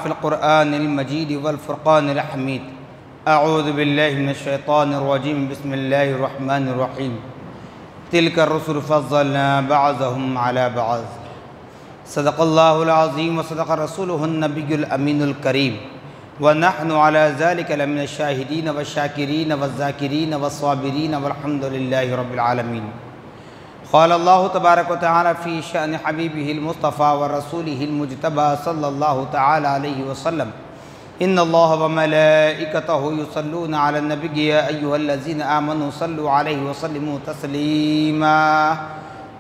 فی القرآن المجید والفرقان الحمید۔ اعوذ باللہ من الشیطان الرجیم، بسم اللہ الرحمن الرحیم۔ تلک الرسل فضلنا بعضهم على بعض۔ صدق اللہ العظیم وصدق رسولہ النبی الامین الکریم، ونحن على ذلك لمن الشاہدین والشاکرین والذاکرین والصابرین والحمد للہ رب العالمین۔ قال اللہ تبارک و تعالی فی شأن حبیبہ المصطفیٰ ورسولہ المجتبیٰ صلی اللہ تعالی علیہ وسلم، ان اللہ وملائکتہ یصلون علی النبی یا ایہا الذین آمنوا صلوا علیہ وسلموا تسلیما۔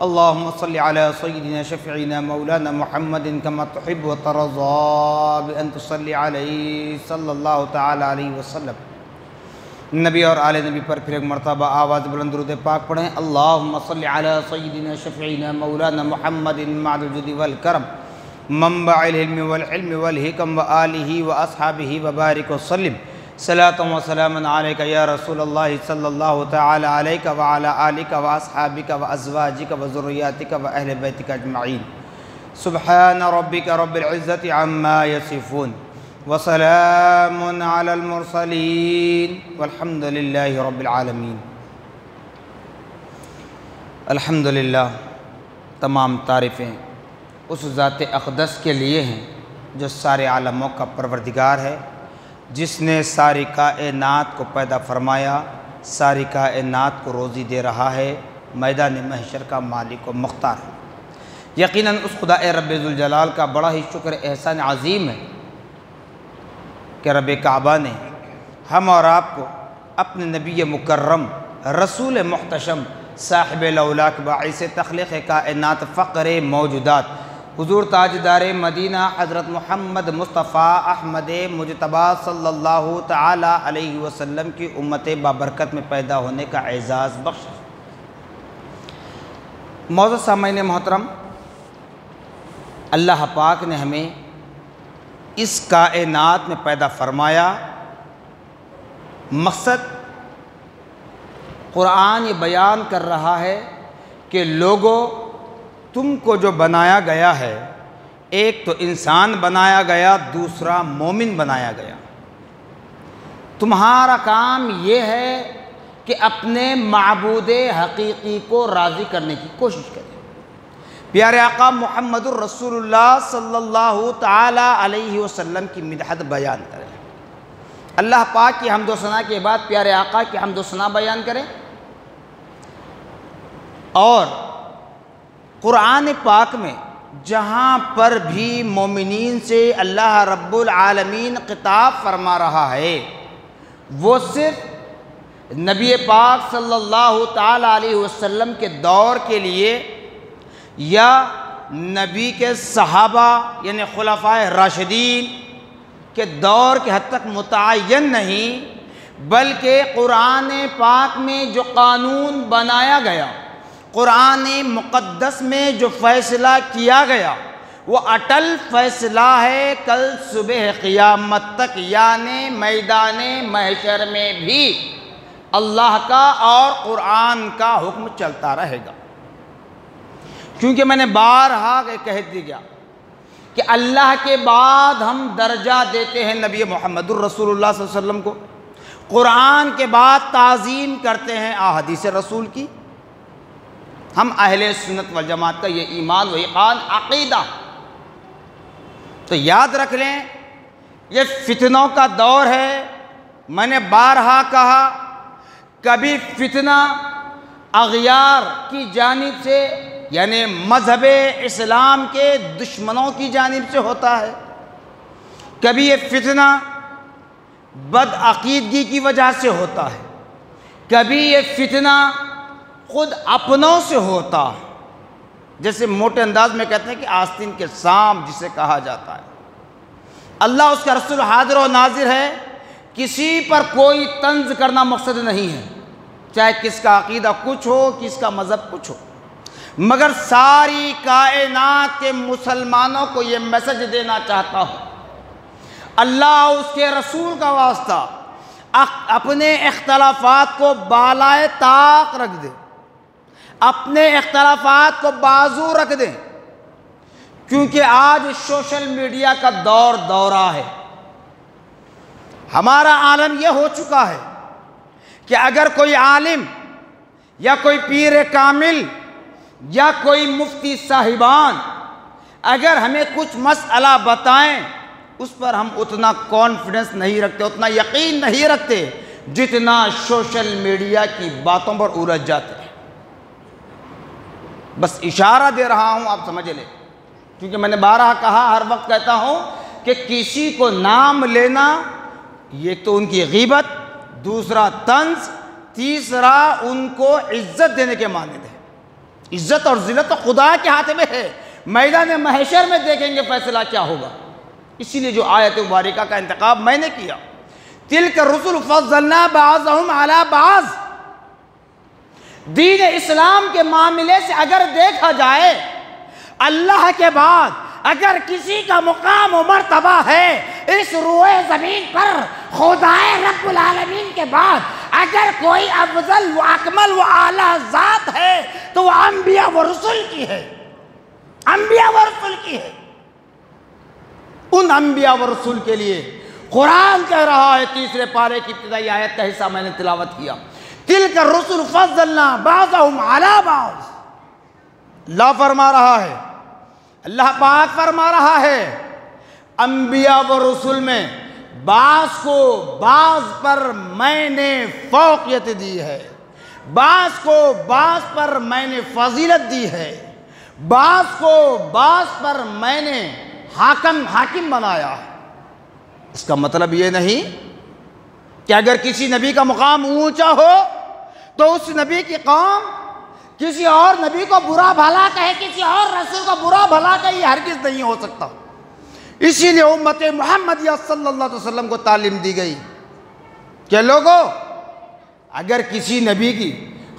اللہم صلی علی سیدنا شفیعنا مولانا محمد کما تحب و ترضى بأن تصلی علیہ صلی اللہ تعالی علیہ وسلم۔ نبی اور آل نبی پر پھر ایک مرتبہ آواز بلند درود پاک پڑھیں۔ اللہم صلی علی سیدنا شفیعنا مولانا محمد معد الجود والکرم منبع العلم والعلم والحکم وآلہ واصحابہ وبارک وسلم۔ صلاۃ و سلام علیک یا رسول اللہ صلی اللہ تعالی علیک وعلی آلک واصحابک وازواجک وذریاتک واہل بیتک اجمعین۔ سبحان ربک رب العزت عما یصفون وسلام علی المرسلین والحمد للہ رب العالمین۔ الحمدللہ، تمام تعریفیں اس ذات اقدس کے لیے ہیں جو سارے عالموں کا پروردگار ہے، جس نے ساری کائنات کو پیدا فرمایا، ساری کائنات کو روزی دے رہا ہے، میدان محشر کا مالک و مختار ہے۔ یقیناً اس خدا رب ذوالجلال کا بڑا ہی شکر احسان عظیم ہے کہ رب کعبہ نے ہم اور آپ کو اپنے نبی مکرم، رسول محتشم، صاحب لولاک، باعث تخلیق کائنات، فقر موجودات، حضور تاجدار مدینہ حضرت محمد مصطفیٰ احمد مجتبیٰ صلی اللہ تعالی علیہ وسلم کی امت بابرکت میں پیدا ہونے کا اعزاز بخش۔ معزز سامعین محترم، اللہ پاک نے ہمیں اس کائنات میں پیدا فرمایا، مقصد قرآن یہ بیان کر رہا ہے کہ لوگوں، تم کو جو بنایا گیا ہے، ایک تو انسان بنایا گیا، دوسرا مومن بنایا گیا۔ تمہارا کام یہ ہے کہ اپنے معبود حقیقی کو راضی کرنے کی کوشش کریں، پیارے آقا محمد الرسول اللہ صلی اللہ تعالی علیہ وسلم کی مدحت بیان کریں، اللہ پاک کی حمد و ثنا کے بعد پیارے آقا کی حمد و ثنا بیان کریں، اور قرآن پاک میں جہاں پر بھی مومنین سے اللہ رب العالمین خطاب فرما رہا ہے، وہ صرف نبی پاک صلی اللہ تعالی علیہ وسلم کے دور کے لیے یا نبی کے صحابہ یعنی خلفائے راشدین کے دور کے حد تک متعین نہیں، بلکہ قرآن پاک میں جو قانون بنایا گیا، قرآن مقدس میں جو فیصلہ کیا گیا، وہ اٹل فیصلہ ہے کل صبح قیامت تک، یعنی میدان محشر میں بھی اللہ کا اور قرآن کا حکم چلتا رہے گا۔ کیونکہ میں نے بارہا کہہ دیا کہ اللہ کے بعد ہم درجہ دیتے ہیں نبی محمد الرسول اللہ صلی اللہ علیہ وسلم کو، قرآن کے بعد تعظیم کرتے ہیں احادیث رسول کی۔ ہم اہل سنت والجماعت کا یہ ایمان و ایقان عقیدہ، تو یاد رکھ لیں یہ فتنوں کا دور ہے۔ میں نے بارہا کہا، کبھی فتنہ اغیار کی جانب سے یعنی مذہب اسلام کے دشمنوں کی جانب سے ہوتا ہے، کبھی یہ فتنہ بدعقیدگی کی وجہ سے ہوتا ہے، کبھی یہ فتنہ خود اپنوں سے ہوتا، جیسے موٹے انداز میں کہتے ہیں کہ آستین کے سام جسے کہا جاتا ہے۔ اللہ اس کا رسول حاضر و ناظر ہے، کسی پر کوئی طنز کرنا مقصد نہیں ہے، چاہے کس کا عقیدہ کچھ ہو، کس کا مذہب کچھ ہو، مگر ساری کائنات کے مسلمانوں کو یہ میسج دینا چاہتا ہوں، اللہ اس کے رسول کا واسطہ اپنے اختلافات کو بالائے طاق رکھ دے، اپنے اختلافات کو بازو رکھ دیں، کیونکہ آج سوشل میڈیا کا دورہ ہے۔ ہمارا عالم یہ ہو چکا ہے کہ اگر کوئی عالم یا کوئی پیر کامل یا کوئی مفتی صاحبان اگر ہمیں کچھ مسئلہ بتائیں، اس پر ہم اتنا کانفیڈنس نہیں رکھتے، اتنا یقین نہیں رکھتے جتنا سوشل میڈیا کی باتوں پر الجھ جاتے ہیں۔ بس اشارہ دے رہا ہوں، آپ سمجھ لیں، کیونکہ میں نے بارہا کہا، ہر وقت کہتا ہوں کہ کسی کو نام لینا یہ تو ان کی غیبت، دوسرا طنز، تیسرا ان کو عزت دینے کے مانند ہے۔ عزت اور ذلت تو خدا کے ہاتھ میں ہے، میدان محشر میں دیکھیں گے فیصلہ کیا ہوگا۔ اسی لیے جو آیت مبارکہ کا انتخاب میں نے کیا، تِلْكَ الرُّسُلُ فَضَّلْنَا بَعْضَهُمْ عَلَى بَعْضٍ، دین اسلام کے معاملے سے اگر دیکھا جائے، اللہ کے بعد اگر کسی کا مقام و مرتبہ ہے اس روئے زمین پر، خدائے رب العالمین کے بعد اگر کوئی افضل و اکمل و اعلیٰ ذات ہے تو وہ انبیاء و رسول کی ہے، انبیاء و رسول کی ہے۔ ان انبیاء و رسول کے لیے قرآن کہہ رہا ہے، تیسرے پارے کی ابتدائی آیت کا حصہ میں نے تلاوت کیا، تِلْكَ الرُّسُلُ فَضَّلْنَا بَعْضَهُمْ عَلَى بَعْضٍ۔ اللہ فرما رہا ہے، اللہ پاک فرما رہا ہے، انبیاء و رسول میں بعض کو بعض پر میں نے فوقیت دی ہے، بعض کو بعض پر میں نے فضیلت دی ہے، بعض کو بعض پر میں نے حاکم بنایا ہے۔ اس کا مطلب یہ نہیں کہ اگر کسی نبی کا مقام اونچا ہو تو اس نبی کی قوم کسی اور نبی کو برا بھلا کہے، کسی اور رسول کو برا بھلا کہے، یہ ہرگز نہیں ہو سکتا۔ اسی لیے امت محمدیہ صلی اللہ علیہ وسلم کو تعلیم دی گئی کہ لوگو، اگر کسی نبی کی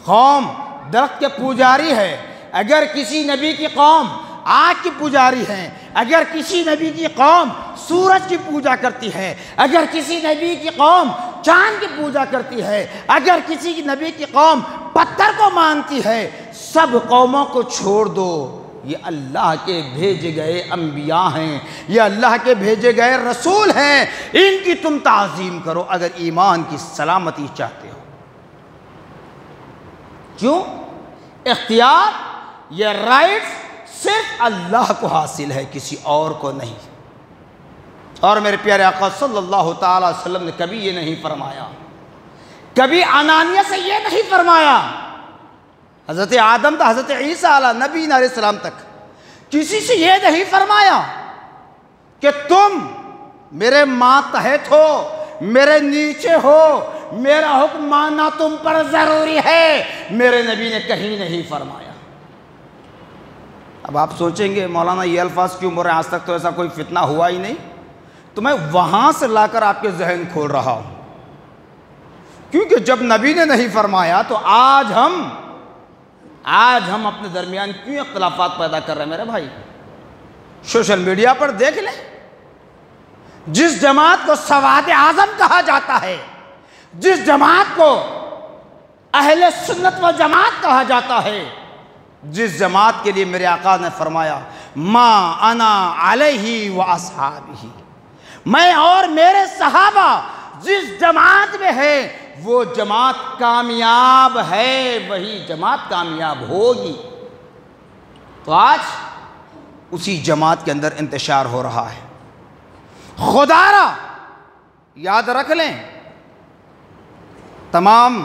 قوم درخت کے پجاری ہے، اگر کسی نبی کی قوم آگ کی پجاری ہے، اگر کسی نبی کی قوم سورج کی پوجا کرتی ہے، اگر کسی نبی کی قوم چاند کی پوجا کرتی ہے، اگر کسی کی نبی کی قوم پتھر کو مانتی ہے، سب قوموں کو چھوڑ دو، یہ اللہ کے بھیجے گئے انبیاء ہیں، یہ اللہ کے بھیجے گئے رسول ہیں، ان کی تم تعظیم کرو اگر ایمان کی سلامتی چاہتے ہو۔ کیوں؟ اختیار، یہ رائٹس صرف اللہ کو حاصل ہے، کسی اور کو نہیں۔ اور میرے پیارے آقا صلی اللہ تعالی وسلم نے کبھی یہ نہیں فرمایا، کبھی انانیت سے یہ نہیں فرمایا، حضرت آدم تا حضرت عیسیٰ علیہ نبی علیہ السلام تک کسی سے یہ نہیں فرمایا کہ تم میرے ماتحت ہو، میرے نیچے ہو، میرا حکم ماننا تم پر ضروری ہے، میرے نبی نے کہیں نہیں فرمایا۔ اب آپ سوچیں گے مولانا یہ الفاظ کیوں بول رہے ہیں، آج تک تو ایسا کوئی فتنہ ہوا ہی نہیں، تو میں وہاں سے لا کر آپ کے ذہن کھول رہا ہوں، کیونکہ جب نبی نے نہیں فرمایا تو آج ہم اپنے درمیان کیوں اختلافات پیدا کر رہے ہیں؟ میرے بھائی سوشل میڈیا پر دیکھ لیں، جس جماعت کو سواد اعظم کہا جاتا ہے، جس جماعت کو اہل سنت و جماعت کہا جاتا ہے، جس جماعت کے لیے میرے آقا نے فرمایا ما انا علیہ و اصحابہ، میں اور میرے صحابہ جس جماعت میں ہے وہ جماعت کامیاب ہے، وہی جماعت کامیاب ہوگی۔ تو آج اسی جماعت کے اندر انتشار ہو رہا ہے۔ خدا را یاد رکھ لیں، تمام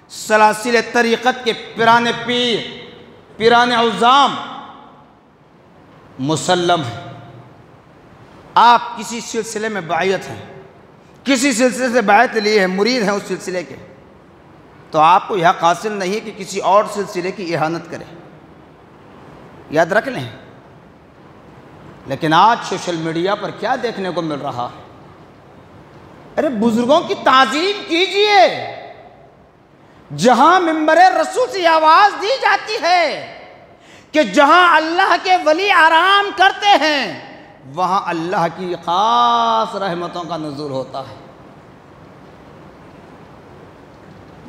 سلاسل طریقت کے پیرانے پیر، پیرانے عظام مسلم ہیں۔ آپ کسی سلسلے میں بیعت ہیں، کسی سلسلے سے بیعت لیے ہیں، مرید ہیں اس سلسلے کے، تو آپ کو یہ حق حاصل نہیں ہے کہ کسی اور سلسلے کی اہانت کریں، یاد رکھ لیں۔ لیکن آج سوشل میڈیا پر کیا دیکھنے کو مل رہا ہے؟ ارے بزرگوں کی تعظیم کیجئے، جہاں منبر رسول سے آواز دی جاتی ہے کہ جہاں اللہ کے ولی آرام کرتے ہیں وہاں اللہ کی خاص رحمتوں کا نزول ہوتا ہے۔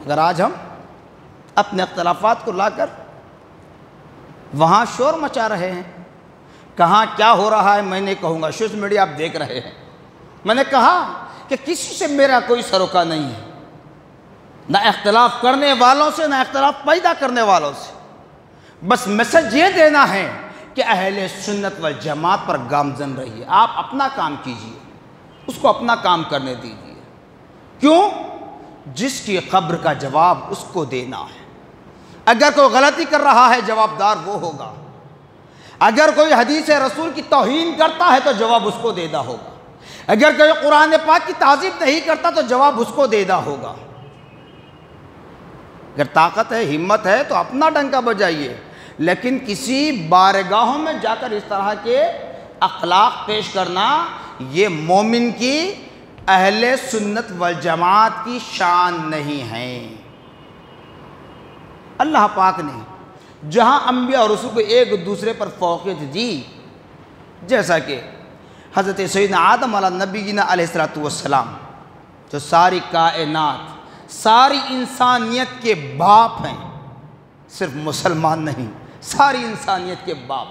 اگر آج ہم اپنے اختلافات کو لا کر وہاں شور مچا رہے ہیں، کہاں کیا ہو رہا ہے میں نہیں کہوں گا، سوشل میڈیا آپ دیکھ رہے ہیں۔ میں نے کہا کہ کسی سے میرا کوئی سروکار نہیں ہے، نہ اختلاف کرنے والوں سے نہ اختلاف پیدا کرنے والوں سے، بس میسج یہ دینا ہے کہ اہل سنت والجماعت پر گامزن رہیے، آپ اپنا کام کیجئے، اس کو اپنا کام کرنے دیجئے۔ کیوں؟ جس کی قبر کا جواب اس کو دینا ہے۔ اگر کوئی غلطی کر رہا ہے جوابدار وہ ہوگا، اگر کوئی حدیث رسول کی توہین کرتا ہے تو جواب اس کو دینا ہوگا، اگر کوئی قرآن پاک کی تعظیم نہیں کرتا تو جواب اس کو دینا ہوگا۔ اگر طاقت ہے، ہمت ہے تو اپنا ڈنکا بجائیے، لیکن کسی بارگاہوں میں جا کر اس طرح کے اخلاق پیش کرنا یہ مومن کی، اہل سنت والجماعت کی شان نہیں ہے۔ اللہ پاک نے جہاں انبیاء اور رسول کو ایک دوسرے پر فوقیت دی، جیسا کہ حضرت سیدنا آدم علیہ نبینا علیہ السلام جو ساری کائنات، ساری انسانیت کے باپ ہیں، صرف مسلمان نہیں، ساری انسانیت کے باپ،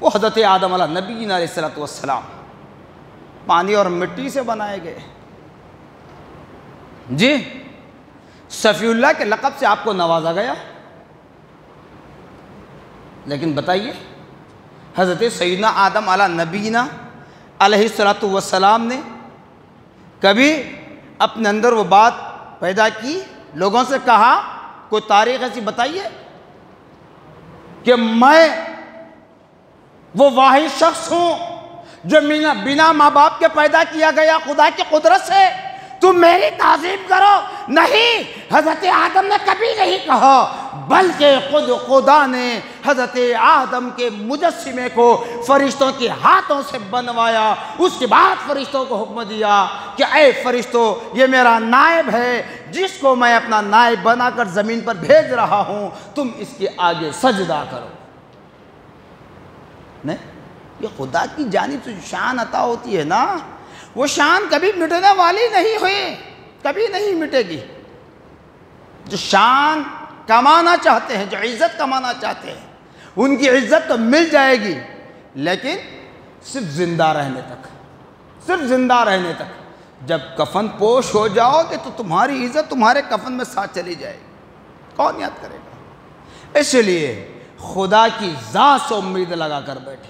وہ حضرت آدم علیہ نبینا علیہ السلام پانی اور مٹی سے بنائے گئے۔ جی، صفی اللہ کے لقب سے آپ کو نوازا گیا، لیکن بتائیے حضرت سیدنا آدم علیہ نبینا علیہ السلام نے کبھی اپنے اندر وہ بات پیدا کی، لوگوں سے کہا، کوئی تاریخ ایسی بتائیے کہ میں وہ واحد شخص ہوں جو بنا ماں باپ کے پیدا کیا گیا خدا کی قدرت سے، تم میری تعظیم کرو؟ نہیں، حضرت آدم نے کبھی نہیں کہا، بلکہ خود خدا نے حضرت آدم کے مجسمے کو فرشتوں کے ہاتھوں سے بنوایا، اس کے بعد فرشتوں کو حکم دیا کہ اے فرشتوں، یہ میرا نائب ہے جس کو میں اپنا نائب بنا کر زمین پر بھیج رہا ہوں، تم اس کے آگے سجدہ کرو۔ نہیں، یہ خدا کی جانب سے شان عطا ہوتی ہے نا، وہ شان کبھی مٹنے والی نہیں ہوئی، کبھی نہیں مٹے گی۔ جو شان کمانا چاہتے ہیں، جو عزت کمانا چاہتے ہیں، ان کی عزت تو مل جائے گی، لیکن صرف زندہ رہنے تک، صرف زندہ رہنے تک۔ جب کفن پوش ہو جاؤ گے تو تمہاری عزت تمہارے کفن میں ساتھ چلی جائے گی، کون یاد کرے گا؟ اس لیے خدا کی ذات سے امید لگا کر بیٹھے۔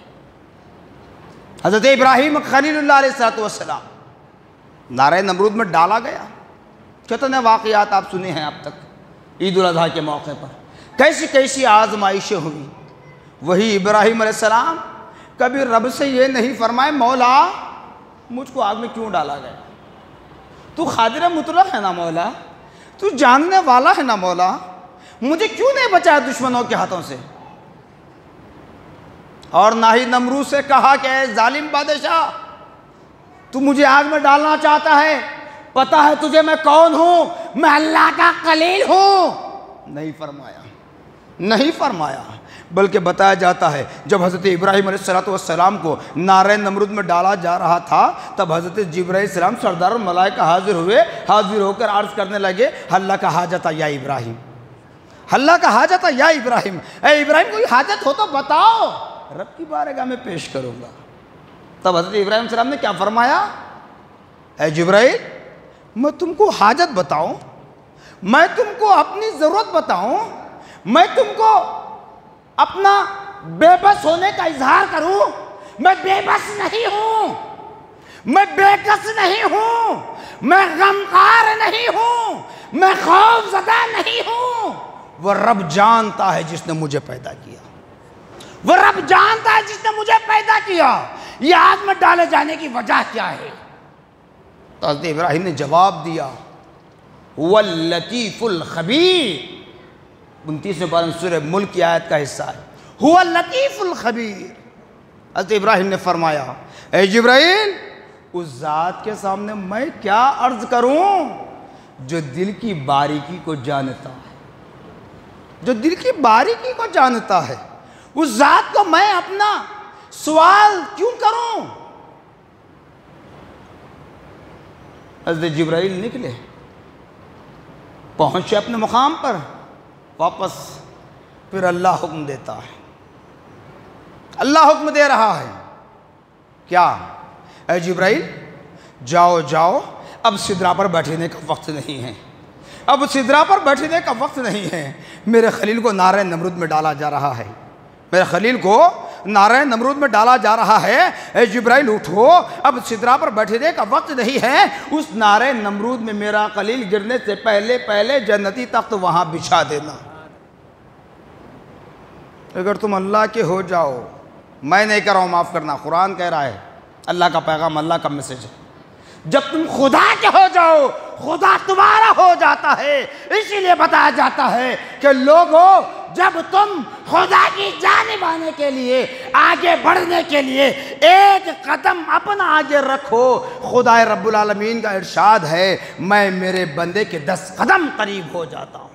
حضرت ابراہیم خلیل اللہ علیہ السلام نعرہ نمرود میں ڈالا گیا، کتنے واقعات آپ سنے ہیں اب تک۔ عید الاضحیٰ کے موقع پر کیسی کیسی آزمائشیں ہوئی، وہی ابراہیم علیہ السلام کبھی رب سے یہ نہیں فرمائے مولا مجھ کو آگ میں کیوں ڈالا گیا، تو قادر مطلق ہے نا مولا، تو جاننے والا ہے نا مولا، مجھے کیوں نہیں بچایا دشمنوں کے ہاتھوں سے؟ اور نہ ہی نمرود سے کہا کہ اے ظالم بادشاہ، تو مجھے آگ میں ڈالنا چاہتا ہے، پتہ ہے تجھے میں کون ہوں، میں اللہ کا خلیل ہوں۔ نہیں فرمایا، نہیں فرمایا، بلکہ بتایا جاتا ہے جب حضرت ابراہیم علیہ السلام کو نعرہ نمرود میں ڈالا جا رہا تھا، تب حضرت جبرائیل علیہ السلام سردار الملائکہ حاضر ہوئے، حاضر ہو کر عرض کرنے لگے، اللہ کا حاجت یا ابراہیم، اللہ کا حاجت یا ابراہیم، اے ابراہیم کوئی حاجت ہو تو بتاؤ، رب کی بارگاہ میں پیش کروں گا۔ تب حضرت ابراہیم علیہ السلام نے کیا فرمایا؟ اے جبرائیل، میں تم کو حاجت بتاؤں، میں تم کو اپنی ضرورت بتاؤں، میں تم کو اپنا بے بس ہونے کا اظہار کروں؟ میں بے بس نہیں ہوں، میں بے کس نہیں ہوں، میں غمخوار نہیں ہوں، میں خوف زدہ نہیں ہوں۔ وہ رب جانتا ہے جس نے مجھے پیدا کیا، وہ رب جانتا ہے جس نے مجھے پیدا کیا، یہ آگ میں ڈالے جانے کی وجہ کیا ہے؟ تو حضرت ابراہیم نے جواب دیا، وَاللَّطِيفُ الْخَبِيرُ، 29ویں پارہ سورہ ملک کی آیت کا حصہ ہے، هو اللطیف الخبیر۔ حضرت ابراہیم نے فرمایا، اے جبرائیل، اس ذات کے سامنے میں کیا عرض کروں جو دل کی باریکی کو جانتا ہے، جو دل کی باریکی کو جانتا ہے، اس ذات کو میں اپنا سوال کیوں کروں؟ حضرت جبرائیل نکلے، پہنچے اپنے مقام پر، واپس پھر اللہ حکم دیتا ہے، اللہ حکم دے رہا ہے کیا؟ اے جبرائیل جاؤ جاؤ، اب سدرا پر بیٹھنے کا وقت نہیں ہے، اب سدرا پر بیٹھنے کا وقت نہیں ہے، میرے خلیل کو نارے نمرود میں ڈالا جا رہا ہے، میرے خلیل کو نارے نمرود میں ڈالا جا رہا ہے۔ اے جبرائیل اٹھو، اب سدرا پر بیٹھنے کا وقت نہیں ہے، اس نارے نمرود میں میرا خلیل گرنے سے پہلے جنتی تخت وہاں بچھا دینا۔ اگر تم اللہ کے ہو جاؤ، میں نہیں کر رہا ہوں، معاف کرنا، قرآن کہہ رہا ہے، اللہ کا پیغام، اللہ کا میسج ہے، جب تم خدا کے ہو جاؤ خدا تمہارا ہو جاتا ہے۔ اسی لیے بتایا جاتا ہے کہ لوگو جب تم خدا کی جانب آنے کے لیے، آگے بڑھنے کے لیے ایک قدم اپنا آگے رکھو، خدا رب العالمین کا ارشاد ہے میں میرے بندے کے 10 قدم قریب ہو جاتا ہوں،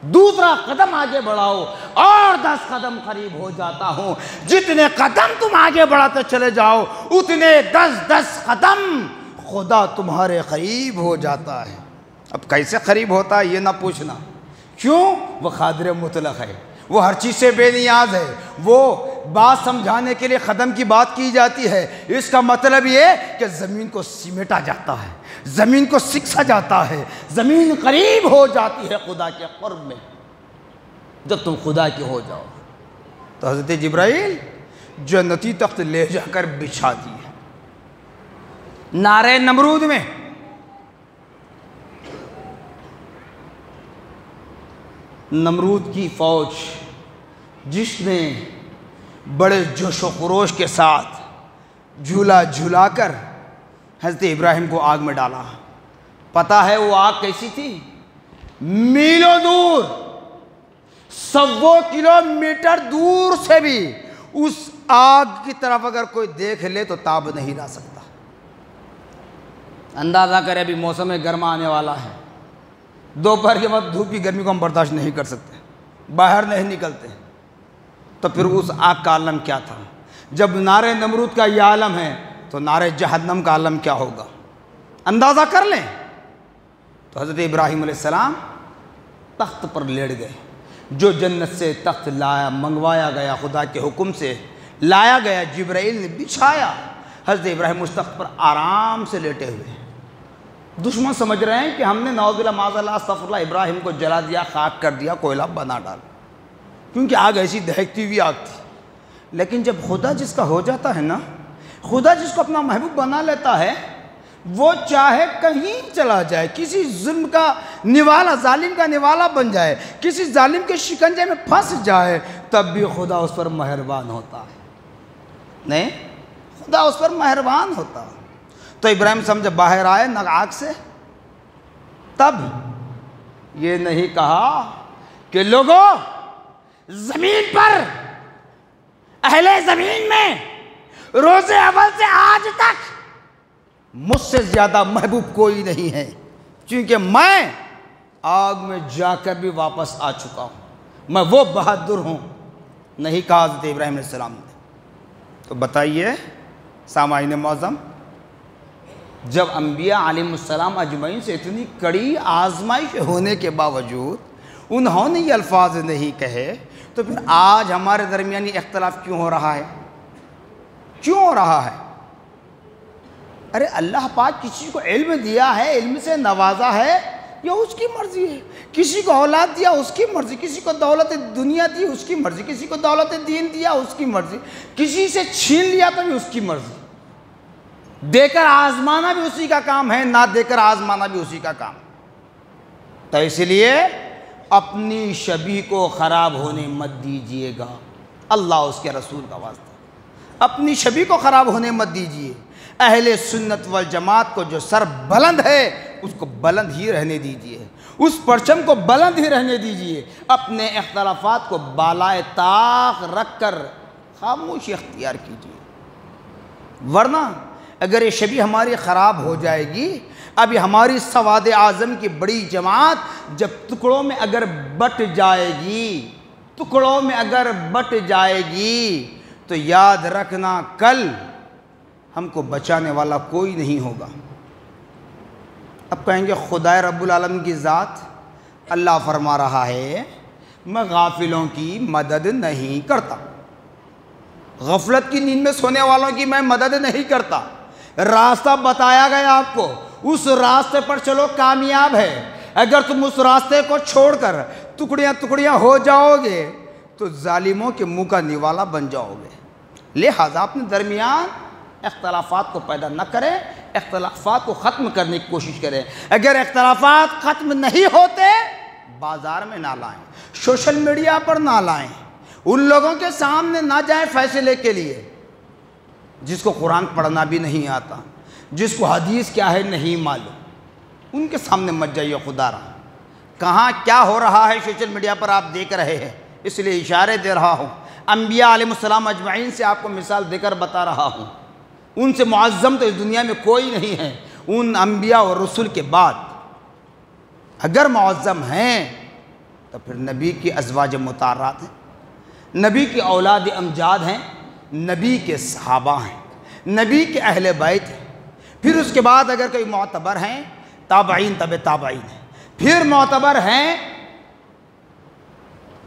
دوسرا قدم آگے بڑھاؤ اور 10 قدم قریب ہو جاتا ہوں۔ جتنے قدم تم آگے بڑھاتے چلے جاؤ اتنے 10 قدم خدا تمہارے قریب ہو جاتا ہے۔ اب کیسے قریب ہوتا ہے یہ نہ پوچھنا، کیوں؟ وہ قادر مطلق ہے، وہ ہر چیز سے بے نیاز ہے، وہ بات سمجھانے کے لیے قدم کی بات کی جاتی ہے، اس کا مطلب یہ کہ زمین کو سمیٹا جاتا ہے، زمین کو سکسا جاتا ہے، زمین قریب ہو جاتی ہے خدا کے قرب میں جب تم خدا کے ہو جاؤ۔ تو حضرت جبرائیل جنتی تخت لے جا کر بچھا دی ہے نارے نمرود میں۔ نمرود کی فوج جس نے بڑے جوش و خروش کے ساتھ جھولا جھولا کر حضرت ابراہیم کو آگ میں ڈالا، پتہ ہے وہ آگ کیسی تھی؟ میلوں دور، 100 کلومیٹر دور سے بھی اس آگ کی طرف اگر کوئی دیکھ لے تو تاب نہیں لا سکتا۔ اندازہ کرے ابھی موسم گرما آنے والا ہے، دوپہر کے بعد دھوپ کی گرمی کو ہم برداشت نہیں کر سکتے، باہر نہیں نکلتے، تو پھر اس آگ کا عالم کیا تھا؟ جب نارے نمرود کا یہ عالم ہے تو نارے جہنم کا عالم کیا ہوگا؟ اندازہ کر لیں۔ تو حضرت ابراہیم علیہ السلام تخت پر لیٹ گئے، جو جنت سے تخت لایا، منگوایا گیا، خدا کے حکم سے لایا گیا، جبرائیل نے بچھایا، حضرت ابراہیم اس تخت پر آرام سے لیٹے ہوئے۔ دشمن سمجھ رہے ہیں کہ ہم نے نعوذ باللہ معاذ اللہ استغفر اللہ ابراہیم کو جلا دیا، خاک کر دیا، کوئلہ بنا ڈالا، کیونکہ آگ ایسی دہکتی ہوئی آگ تھی۔ لیکن جب خدا جس کا ہو جاتا ہے نا، خدا جس کو اپنا محبوب بنا لیتا ہے، وہ چاہے کہیں چلا جائے، کسی ظلم کا نوالا، ظالم کا نوالا بن جائے، کسی ظالم کے شکنجے میں پھنس جائے، تب بھی خدا اس پر مہربان ہوتا ہے۔ نہیں، خدا اس پر مہربان ہوتا ہے۔ تو ابراہیم سمجھے باہر آئے نہ آگ سے، تب یہ نہیں کہا کہ لوگوں زمین پر، اہل زمین میں روز اول سے آج تک مجھ سے زیادہ محبوب کوئی نہیں ہے، کیونکہ میں آگ میں جا کر بھی واپس آ چکا ہوں، میں وہ بہادر ہوں، نہیں کہا حضرت ابراہیم علیہ السلام نے۔ تو بتائیے سامعین معظم، جب انبیاء علیہ السلام اجمعین سے اتنی کڑی آزمائش ہونے کے باوجود انہوں نے یہ الفاظ نہیں کہے، تو پھر آج ہمارے درمیانی اختلاف کیوں ہو رہا ہے؟ کیوں ہو رہا ہے؟ ارے اللہ پاک کسی کو علم دیا ہے، علم سے نوازا ہے، یہ اس کی مرضی ہے۔ کسی کو اولاد دیا، اس کی مرضی، کسی کو دولت دنیا دی، اس کی مرضی، کسی کو دولت دین دیا، اس کی مرضی، کسی سے چھین لیا تو بھی اس کی مرضی۔ دے کر آزمانا بھی اسی کا کام ہے، نہ دے کر آزمانا بھی اسی کا کام۔ تو اس لیے اپنی شبیہ کو خراب ہونے مت دیجئے گا، اللہ اس کے رسول کا واسطہ، اپنی شبیہ کو خراب ہونے مت دیجئے۔ اہل سنت والجماعت کو جو سر بلند ہے اس کو بلند ہی رہنے دیجئے، اس پرچم کو بلند ہی رہنے دیجئے، اپنے اختلافات کو بالائے طاق رکھ کر خاموشی اختیار کیجئے۔ ورنہ اگر یہ شبیہ ہماری خراب ہو جائے گی، اب یہ ہماری سواد اعظم کی بڑی جماعت جب ٹکڑوں میں اگر بٹ جائے گی، ٹکڑوں میں اگر بٹ جائے گی، تو یاد رکھنا کل ہم کو بچانے والا کوئی نہیں ہوگا۔ اب کہیں گے خدا رب العالمین کی ذات، اللہ فرما رہا ہے میں غافلوں کی مدد نہیں کرتا۔ غفلت کی نیند میں سونے والوں کی میں مدد نہیں کرتا، راستہ بتایا گیا آپ کو، اس راستے پر چلو کامیاب ہے۔ اگر تم اس راستے کو چھوڑ کر ٹکڑیاں ٹکڑیاں ہو جاؤ گے تو ظالموں کے منہ کا نوالا بن جاؤ گے۔ لہٰذا اپنے درمیان اختلافات کو پیدا نہ کریں، اختلافات کو ختم کرنے کی کوشش کریں۔ اگر اختلافات ختم نہیں ہوتے، بازار میں نہ لائیں، سوشل میڈیا پر نہ لائیں، ان لوگوں کے سامنے نہ جائیں فیصلے کے لیے جس کو قرآن پڑھنا بھی نہیں آتا، جس کو حدیث کیا ہے نہیں معلوم، ان کے سامنے مت جائیے خدا رہا۔ کہاں کیا ہو رہا ہے سوشل میڈیا پر آپ دیکھ رہے ہیں، اس لیے اشارے دے رہا ہوں۔ انبیاء علیہ السلام اجمعین سے آپ کو مثال دے کر بتا رہا ہوں، ان سے معظم تو اس دنیا میں کوئی نہیں ہے۔ ان انبیاء اور رسول کے بعد اگر معظم ہیں تو پھر نبی کی ازواج مطہرات ہیں، نبی کی اولاد امجاد ہیں، نبی کے صحابہ ہیں، نبی کے اہل بیت ہیں۔ پھر اس کے بعد اگر کوئی معتبر ہیں تابعین تبع تابعین ہیں، پھر معتبر ہیں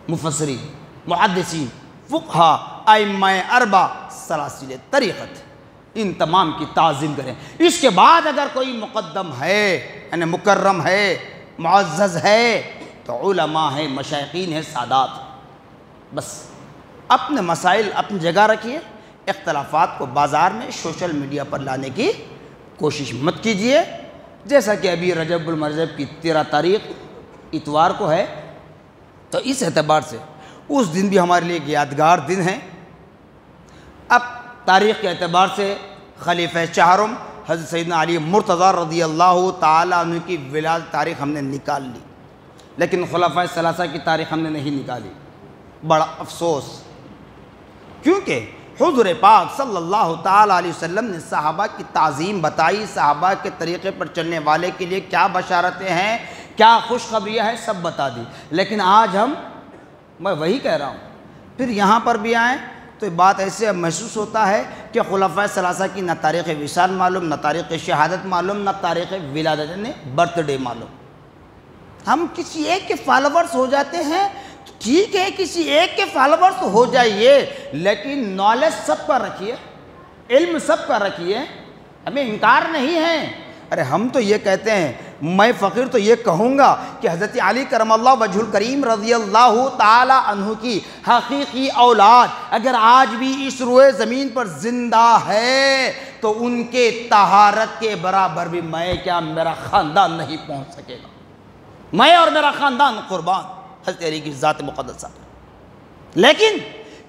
مفسرین، محدثین، فقہا، ائمہ اربع، سلاسل طریقت، ان تمام کی تعظیم کریں۔ اس کے بعد اگر کوئی مقدم ہے یعنی مکرم ہے، معزز ہے تو علماء ہیں، مشائخین ہیں، سادات ہیں۔ بس اپنے مسائل اپنی جگہ رکھیے، اختلافات کو بازار میں سوشل میڈیا پر لانے کی کوشش مت کیجیے۔ جیسا کہ ابھی رجب المرجب کی 13 تاریخ اتوار کو ہے، تو اس اعتبار سے اس دن بھی ہمارے لیے ایک یادگار دن ہے۔ اب تاریخ کے اعتبار سے خلیفہ چہارم حضرت سیدنا علی مرتضیٰ رضی اللہ تعالیٰ عنہ کی ولادت تاریخ ہم نے نکال لی، لیکن خلفائے ثلاثہ کی تاریخ ہم نے نہیں نکالی۔ بڑا افسوس، کیونکہ حضور پاک صلی اللہ تعالیٰ علیہ وسلم نے صحابہ کی تعظیم بتائی، صحابہ کے طریقے پر چلنے والے کے لیے کیا بشارتیں ہیں، کیا خوشخبریاں ہیں، سب بتا دی۔ لیکن آج میں وہی کہہ رہا ہوں، پھر یہاں پر بھی آئیں تو بات ایسے محسوس ہوتا ہے کہ خلفائے ثلاثہ کی نہ تاریخ وصال معلوم، نہ تاریخ شہادت معلوم، نہ تاریخ ولادت یعنی برتھ ڈے معلوم۔ ہم کسی ایک کے فالوورز ہو جاتے ہیں تو ٹھیک ہے، کسی ایک کے فالوورز ہو جائیے، لیکن نالج سب کا رکھیے، علم سب کا رکھیے، ہمیں انکار نہیں ہے۔ ارے ہم تو یہ کہتے ہیں، میں فقیر تو یہ کہوں گا کہ حضرت علی کرم اللہ وجہ الکریم رضی اللہ تعالی عنہ کی حقیقی اولاد اگر آج بھی اس روئے زمین پر زندہ ہے تو ان کے طہارت کے برابر بھی میں کیا میرا خاندان نہیں پہنچ سکے گا۔ میں اور میرا خاندان قربان حضرت علی کی ذات مقدسہ۔ لیکن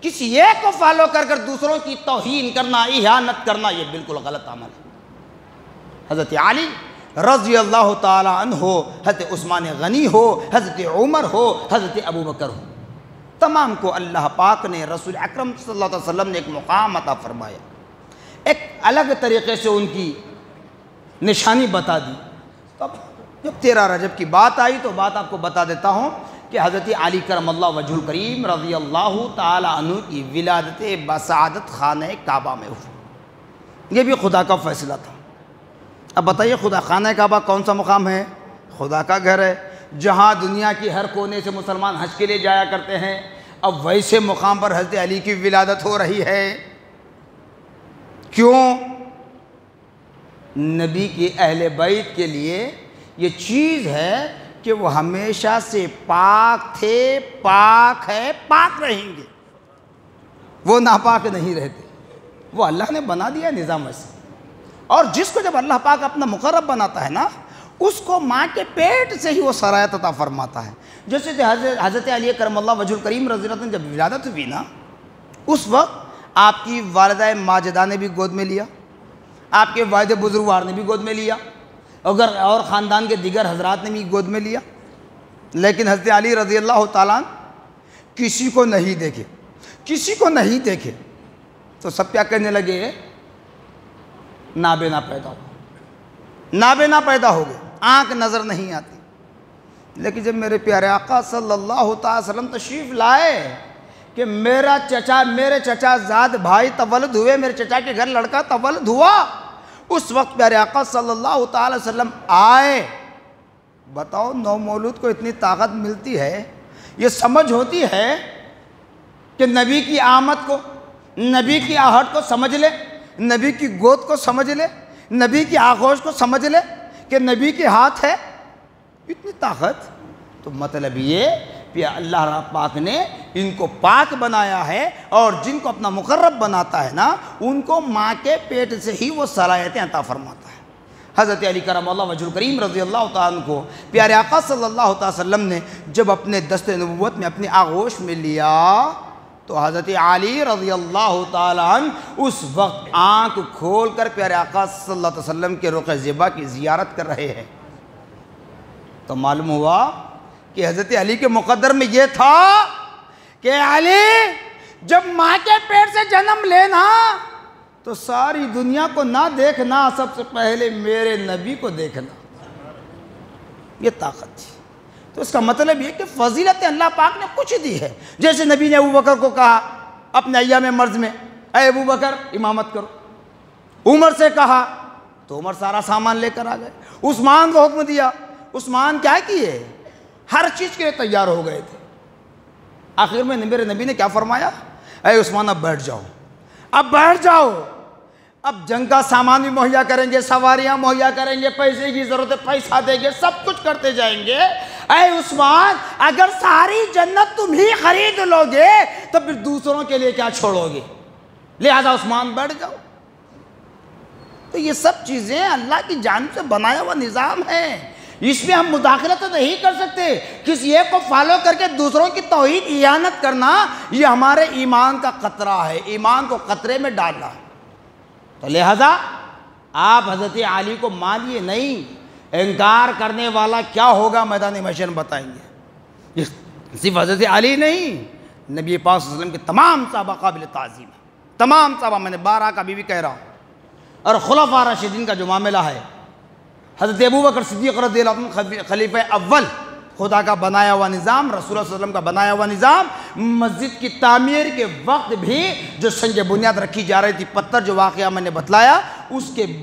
کسی ایک کو فالو کر کر دوسروں کی توہین کرنا، اہانت کرنا، یہ بالکل غلط عمل ہے۔ حضرت علی رضی اللہ تعالی عنہ ہو، حضرت عثمان غنی ہو، حضرت عمر ہو، حضرت ابو بکر ہو، تمام کو اللہ پاک نے، رسول اکرم صلی اللہ علیہ وسلم نے ایک مقام عطا فرمایا، ایک الگ طریقے سے ان کی نشانی بتا دی۔ تو اب جب 13 رجب کی بات آئی تو بات آپ کو بتا دیتا ہوں کہ حضرت علی کرم اللہ وجہ الکریم رضی اللہ تعالی عنہ کی ولادت بسعادت خانہ کعبہ میں ہوئی۔ یہ بھی خدا کا فیصلہ تھا۔ اب بتائیے، خدا خانہ کعبہ کون سا مقام ہے؟ خدا کا گھر ہے، جہاں دنیا کی ہر کونے سے مسلمان حج کے لیے جایا کرتے ہیں۔ اب ویسے مقام پر حضرت علی کی ولادت ہو رہی ہے، کیوں؟ نبی کے اہل بیت کے لیے یہ چیز ہے کہ وہ ہمیشہ سے پاک تھے، پاک ہے، پاک رہیں گے، وہ ناپاک نہیں رہتے۔ وہ اللہ نے بنا دیا نظام ایسے، اور جس کو جب اللہ پاک اپنا مقرب بناتا ہے نا، اس کو ماں کے پیٹ سے ہی وہ سرایت عطا فرماتا ہے۔ جیسے کہ حضرت علی کرم اللہ وجہ الکریم رضی اللہ عنہ جب ولادت ہوئی نا، اس وقت آپ کی والدہ ماجدہ نے بھی گود میں لیا، آپ کے والد بزرگوار نے بھی گود میں لیا، اور خاندان کے دیگر حضرات نے بھی گود میں لیا۔ لیکن حضرت علی رضی اللہ تعالیٰ عنہ کسی کو نہیں دیکھے، کسی کو نہیں دیکھے تو سب کیا کہنے لگے؟ نابینا پیدا ہو، نابینا پیدا ہو گئے، آنکھ نظر نہیں آتی۔ لیکن جب میرے پیارے آقا صلی اللہ تعالی وسلم تشریف لائے کہ میرے چچا زاد بھائی تولد ہوئے، میرے چچا کے گھر لڑکا تولد ہوا، اس وقت پیارے آقا صلی اللہ تعالی وسلم آئے۔ بتاؤ، نو مولود کو اتنی طاقت ملتی ہے، یہ سمجھ ہوتی ہے کہ نبی کی آمد کو، نبی کی آہٹ کو سمجھ لے، نبی کی گود کو سمجھ لے، نبی کی آغوش کو سمجھ لے کہ نبی کے ہاتھ ہے اتنی طاقت، تو مطلب یہ کہ اللہ پاک نے ان کو پاک بنایا ہے، اور جن کو اپنا مقرب بناتا ہے نا ان کو ماں کے پیٹ سے ہی وہ صلاحیتیں عطا فرماتا ہے۔ حضرت علی کرم اللہ وجہ الکریم رضی اللہ تعالیٰ عنہ کو پیارے آقا صلی اللہ تعالی وسلم نے جب اپنے دست نبوت میں اپنی آغوش میں لیا تو حضرت علی رضی اللہ تعالیٰ عنہ اس وقت آنکھ کھول کر پیارے آقا صلی اللہ علیہ وسلم کے رخ زیبا کی زیارت کر رہے ہیں۔ تو معلوم ہوا کہ حضرت علی کے مقدر میں یہ تھا کہ علی جب ماں کے پیٹ سے جنم لینا تو ساری دنیا کو نہ دیکھنا، سب سے پہلے میرے نبی کو دیکھنا، یہ طاقت تھی۔ تو اس کا مطلب یہ کہ فضیلت اللہ پاک نے کچھ دی ہے۔ جیسے نبی نے ابو بکر کو کہا اپنے ایام مرض میں، اے ابو بکر امامت کرو، عمر سے کہا تو عمر سارا سامان لے کر آ گئے، عثمان کو حکم دیا، عثمان کیا کیے، ہر چیز کے لیے تیار ہو گئے تھے۔ آخر میں میرے نبی نے کیا فرمایا، اے عثمان اب بیٹھ جاؤ، اب بیٹھ جاؤ، اب جنگ کا سامان بھی مہیا کریں گے، سواریاں مہیا کریں گے، پیسے کی ضرورت ہے پیسہ دیں گے، سب کچھ کرتے جائیں گے۔ اے عثمان اگر ساری جنت تم ہی خرید لو گے تو پھر دوسروں کے لیے کیا چھوڑو گے، لہذا عثمان بیٹھ جاؤ۔ تو یہ سب چیزیں اللہ کی جانب سے بنایا ہوا نظام ہے، اس میں ہم مداخلت نہیں کر سکتے۔ کسی ایک کو فالو کر کے دوسروں کی توحید اعانت کرنا یہ ہمارے ایمان کا قطرہ ہے، ایمان کو قطرے میں ڈالنا ہے۔ تو لہذا آپ حضرت علی کو مانیے نہیں، انکار کرنے والا کیا ہوگا میدان محشر بتائیں گے۔ صرف حضرت علی نہیں، نبی پاک صلی اللہ علیہ وسلم کے تمام صحابہ قابل تعظیم ہیں، تمام صحابہ، میں نے بارہ کا بھی کہہ رہا ہوں۔ اور خلفاء راشدین کا جو معاملہ ہے، حضرت ابو بکر صدیق رضی اللہ عنہ خلیفہ اول، خدا کا بنایا ہوا نظام، رسول اللہ صلی اللہ علیہ وسلم کا بنایا ہوا نظام، مسجد کی تعمیر کے وقت بھی جو سنگ بنیاد رکھی جا رہی تھی، پتھر جو واقعہ میں نے بتلایا،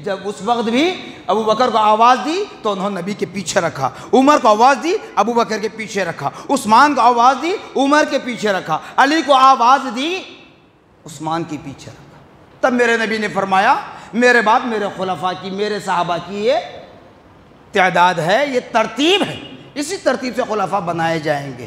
جب اس وقت بھی ابو بکر کو آواز دی تو انہوں نے نبی کے پیچھے رکھا، عمر کو آواز دی ابو بکر کے پیچھے رکھا، عثمان کو آواز دی عمر کے پیچھے رکھا، علی کو آواز دی عثمان کے پیچھے رکھا۔ تب میرے نبی نے فرمایا میرے بعد میرے خلفاء کی، میرے صحابہ کی یہ تعداد ہے، یہ ترتیب ہے، اسی ترتیب سے خلفاء بنائے جائیں گے۔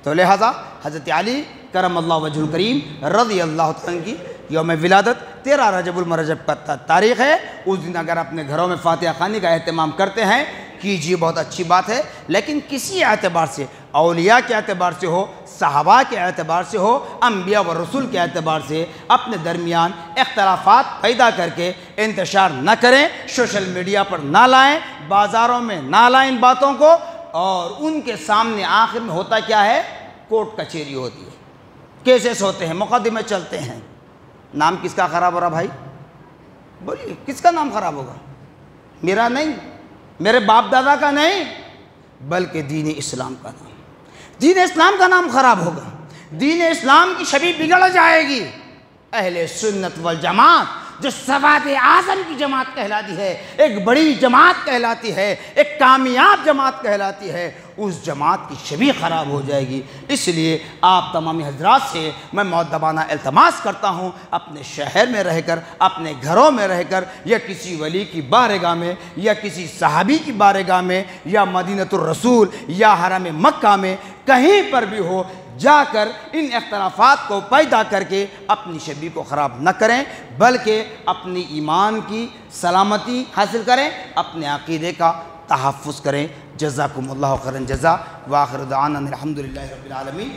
تو لہذا حضرت علی کرم اللہ وجہ الکریم رضی اللہ عنہ کی یوم ولادت 13 رجب المرجب کا تاریخ ہے۔ اس دن اگر اپنے گھروں میں فاتحہ خوانی کا اہتمام کرتے ہیں کیجیے، بہت اچھی بات ہے، لیکن کسی اعتبار سے، اولیاء کے اعتبار سے ہو، صحابہ کے اعتبار سے ہو، انبیاء و رسول کے اعتبار سے اپنے درمیان اختلافات پیدا کر کے انتشار نہ کریں، سوشل میڈیا پر نہ لائیں، بازاروں میں نہ لائیں ان باتوں کو، اور ان کے سامنے آخر میں ہوتا کیا ہے، کورٹ کچہری ہوتی ہے، کیسز ہوتے ہیں، مقدمے چلتے ہیں۔ نام کس کا خراب ہو رہا بھائی، بولیے کس کا نام خراب ہوگا؟ میرا نہیں، میرے باپ دادا کا نہیں، بلکہ دین اسلام کا نام، دین اسلام کا نام خراب ہوگا، دین اسلام کی چھبی بگڑ جائے گی۔ اہل سنت والجماعت جو سواد اعظم کی جماعت کہلاتی ہے، ایک بڑی جماعت کہلاتی ہے، ایک کامیاب جماعت کہلاتی ہے، اس جماعت کی چھبی خراب ہو جائے گی۔ اس لیے آپ تمامی حضرات سے میں مؤدبانہ التماس کرتا ہوں، اپنے شہر میں رہ کر، اپنے گھروں میں رہ کر، یا کسی ولی کی بارگاہ میں، یا کسی صحابی کی بارگاہ میں، یا مدینۃ الرسول یا حرم مکہ میں، کہیں پر بھی ہو، جا کر ان اختلافات کو پیدا کر کے اپنی شبی کو خراب نہ کریں، بلکہ اپنی ایمان کی سلامتی حاصل کریں، اپنے عقیدے کا تحفظ کریں۔ جزاکم اللہ خیرا جزا، وآخر دعوانا الحمدللہ رب العالمین۔